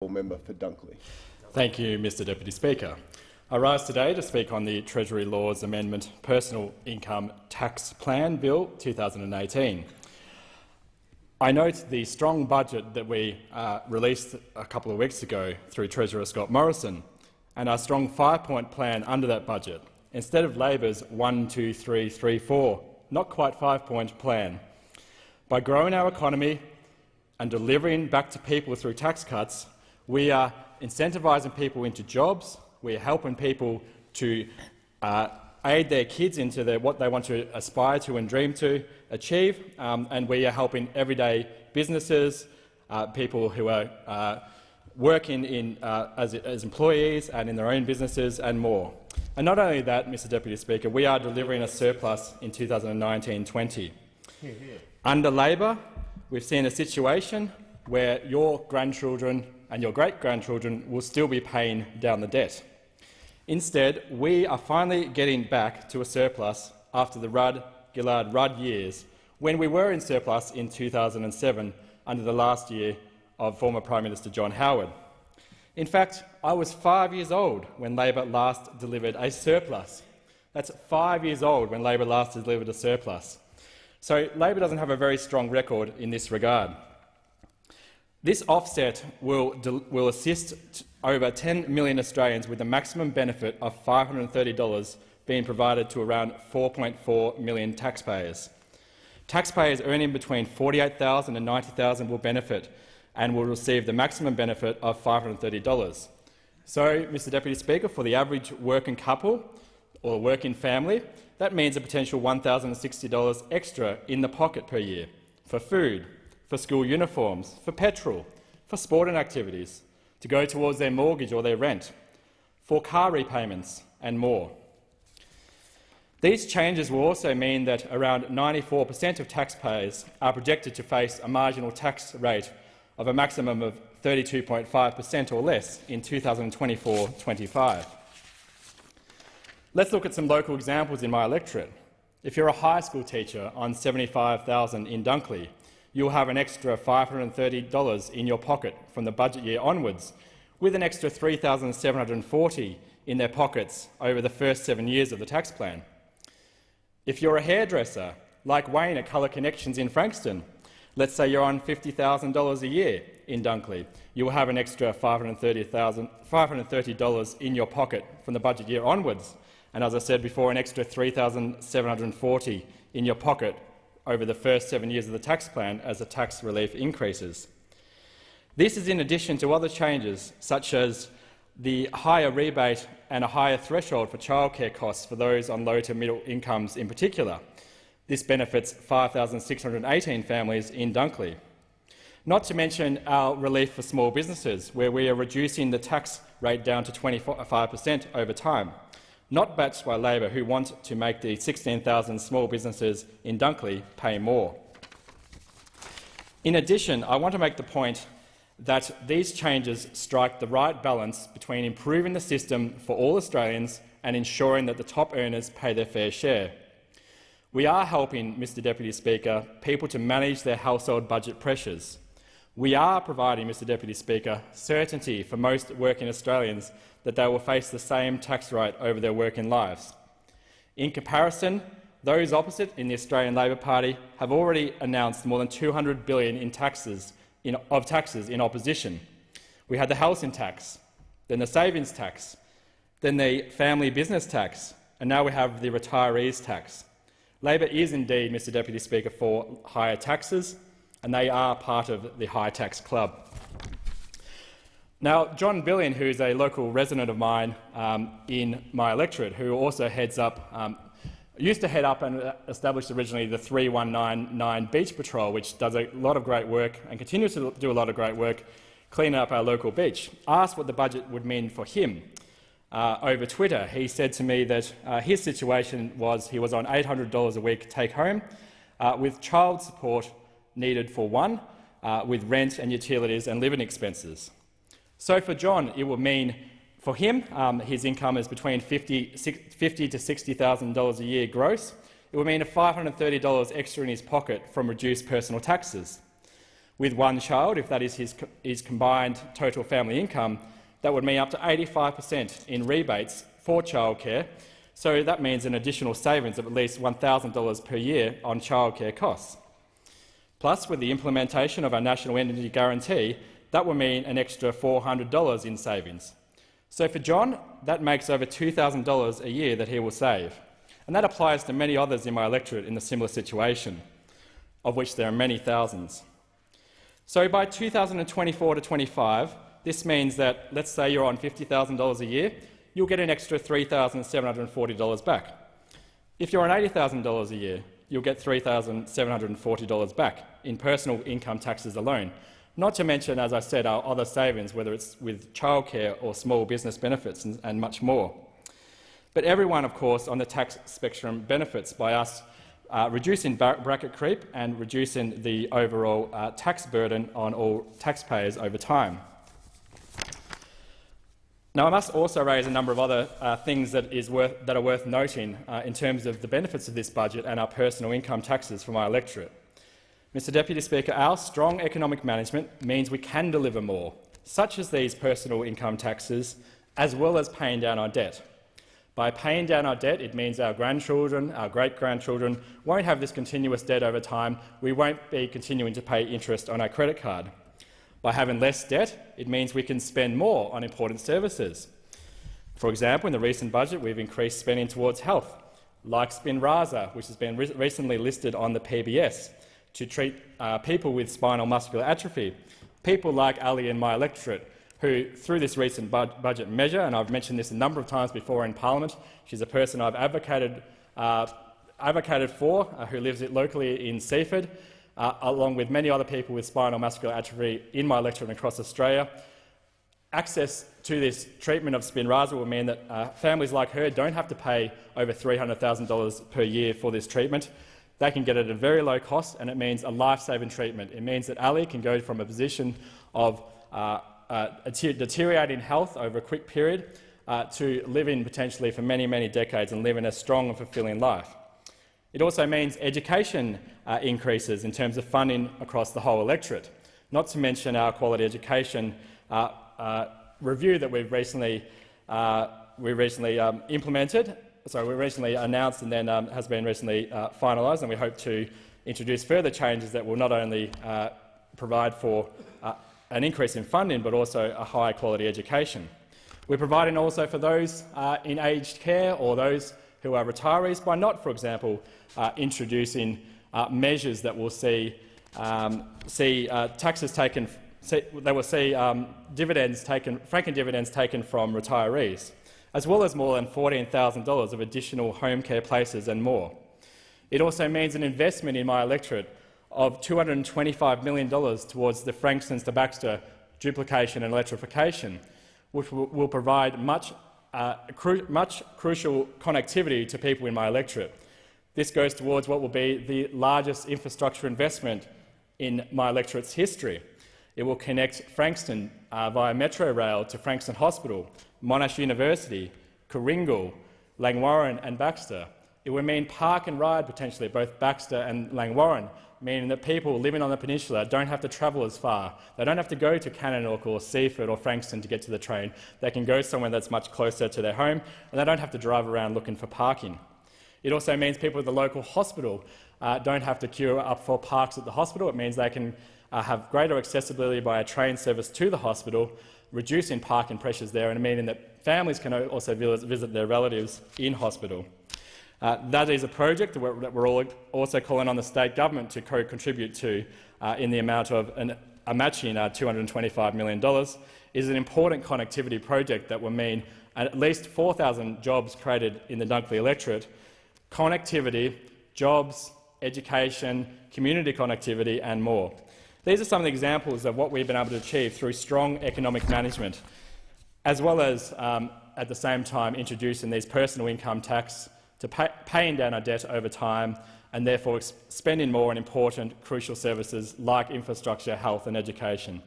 Honourable Member for Dunkley. Thank you, Mr Deputy Speaker. I rise today to speak on the Treasury Laws Amendment Personal Income Tax Plan Bill 2018. I note the strong budget that we released a couple of weeks ago through Treasurer Scott Morrison and our strong 5-point plan under that budget, instead of Labor's 1, 2, 3, 3, 4, not quite 5-point plan. By growing our economy and delivering back to people through tax cuts, we are incentivising people into jobs, we are helping people to aid their kids into what they want to aspire to and dream to achieve, and we are helping everyday businesses, people who are working as employees and in their own businesses and more. And not only that, Mr Deputy Speaker, we are delivering a surplus in 2019-20. Under Labor, we've seen a situation where your grandchildren and your great-grandchildren will still be paying down the debt. Instead, we are finally getting back to a surplus after the Rudd-Gillard-Rudd years, when we were in surplus in 2007 under the last year of former Prime Minister John Howard. In fact, I was 5 years old when Labor last delivered a surplus. That's 5 years old when Labor last delivered a surplus. So Labor doesn't have a very strong record in this regard. This offset will assist over 10 million Australians with a maximum benefit of $530 being provided to around 4.4 million taxpayers. Taxpayers earning between $48,000 and $90,000 will benefit and will receive the maximum benefit of $530. So, Mr Deputy Speaker, for the average working couple or working family, that means a potential $1,060 extra in the pocket per year for food, for school uniforms, for petrol, for sporting activities, to go towards their mortgage or their rent, for car repayments and more. These changes will also mean that around 94% of taxpayers are projected to face a marginal tax rate of a maximum of 32.5% or less in 2024-25. Let's look at some local examples in my electorate. If you're a high school teacher on $75,000 in Dunkley, you'll have an extra $530 in your pocket from the budget year onwards, with an extra $3,740 in their pockets over the first 7 years of the tax plan. If you're a hairdresser, like Wayne at Colour Connections in Frankston, let's say you're on $50,000 a year in Dunkley, you will have an extra $530 in your pocket from the budget year onwards, and as I said before, an extra $3,740 in your pocket over the first 7 years of the tax plan as the tax relief increases. This is in addition to other changes, such as the higher rebate and a higher threshold for childcare costs for those on low to middle incomes in particular. This benefits 5,618 families in Dunkley. Not to mention our relief for small businesses, where we are reducing the tax rate down to 25% over time, not backed by Labor, who want to make the 16,000 small businesses in Dunkley pay more. In addition, I want to make the point that these changes strike the right balance between improving the system for all Australians and ensuring that the top earners pay their fair share. We are helping, Mr Deputy Speaker, people to manage their household budget pressures. We are providing, Mr Deputy Speaker, certainty for most working Australians that they will face the same tax rate over their working lives. In comparison, those opposite in the Australian Labor Party have already announced more than $200 billion in taxes in opposition. We had the housing tax, then the savings tax, then the family business tax, and now we have the retirees tax. Labor is indeed, Mr Deputy Speaker, for higher taxes, and they are part of the high tax club. Now, John Billion, who is a local resident of mine in my electorate, who also used to head up and established originally the 3199 Beach Patrol, which does a lot of great work and continues to do a lot of great work cleaning up our local beach, asked what the budget would mean for him. Over Twitter, he said to me that his situation was he was on $800 a week take-home, with child support needed for one, with rent and utilities and living expenses. So for John, it will mean, for him, his income is between $50,000 to $60,000 a year gross. It will mean a $530 extra in his pocket from reduced personal taxes. With one child, if that is his combined total family income, that would mean up to 85% in rebates for childcare. So that means an additional savings of at least $1,000 per year on childcare costs. Plus, with the implementation of our National Energy Guarantee, that will mean an extra $400 in savings. So for John, that makes over $2,000 a year that he will save. And that applies to many others in my electorate in a similar situation, of which there are many thousands. So by 2024 to 25, this means that, let's say you're on $50,000 a year, you'll get an extra $3,740 back. If you're on $80,000 a year, you'll get $3,740 back in personal income taxes alone, not to mention, as I said, our other savings, whether it's with childcare or small business benefits and much more. But everyone, of course, on the tax spectrum benefits by us reducing bracket creep and reducing the overall tax burden on all taxpayers over time. Now, I must also raise a number of other things that are worth noting in terms of the benefits of this budget and our personal income taxes for my electorate. Mr Deputy Speaker, our strong economic management means we can deliver more, such as these personal income taxes, as well as paying down our debt. By paying down our debt, it means our grandchildren, our great-grandchildren won't have this continuous debt over time. We won't be continuing to pay interest on our credit card. By having less debt, it means we can spend more on important services. For example, in the recent budget, we've increased spending towards health, like Spinraza, which has been recently listed on the PBS, to treat people with spinal muscular atrophy, people like Ali in my electorate, who, through this recent budget measure, and I've mentioned this a number of times before in Parliament, she's a person I've advocated for, who lives locally in Seaford, along with many other people with spinal muscular atrophy in my electorate and across Australia. Access to this treatment of Spinraza will mean that families like her don't have to pay over $300,000 per year for this treatment. They can get it at a very low cost, and it means a life-saving treatment. It means that Ali can go from a position of deteriorating health over a quick period to living potentially for many, many decades and living a strong and fulfilling life. It also means education increases in terms of funding across the whole electorate, not to mention our quality education review that we recently announced and then has been recently finalised, and we hope to introduce further changes that will not only provide for an increase in funding but also a high quality education. We're providing also for those in aged care or those who are retirees by not, for example, introducing measures that will see taxes taken, that will see dividends taken, franking dividends taken from retirees, as well as more than $14,000 of additional home care places and more. It also means an investment in my electorate of $225 million towards the Frankston to Baxter duplication and electrification, which will provide much crucial connectivity to people in my electorate. This goes towards what will be the largest infrastructure investment in my electorate's history. It will connect Frankston via Metro Rail to Frankston Hospital, Monash University, Coringal, Langwarrin and Baxter. It will mean park and ride potentially at both Baxter and Langwarrin, meaning that people living on the peninsula don't have to travel as far. They don't have to go to Cannonook or Seaford or Frankston to get to the train. They can go somewhere that's much closer to their home, and they don't have to drive around looking for parking. It also means people at the local hospital don't have to queue up for parks at the hospital. It means they can have greater accessibility by a train service to the hospital, reducing parking pressures there and meaning that families can also visit their relatives in hospital. That is a project that we're all also calling on the state government to contribute to in the amount of a matching $225 million. It is an important connectivity project that will mean at least 4,000 jobs created in the Dunkley electorate. Connectivity, jobs, education, community connectivity and more. These are some of the examples of what we've been able to achieve through strong economic management, as well as at the same time introducing these personal income tax to paying down our debt over time and therefore spending more on important, crucial services like infrastructure, health and education.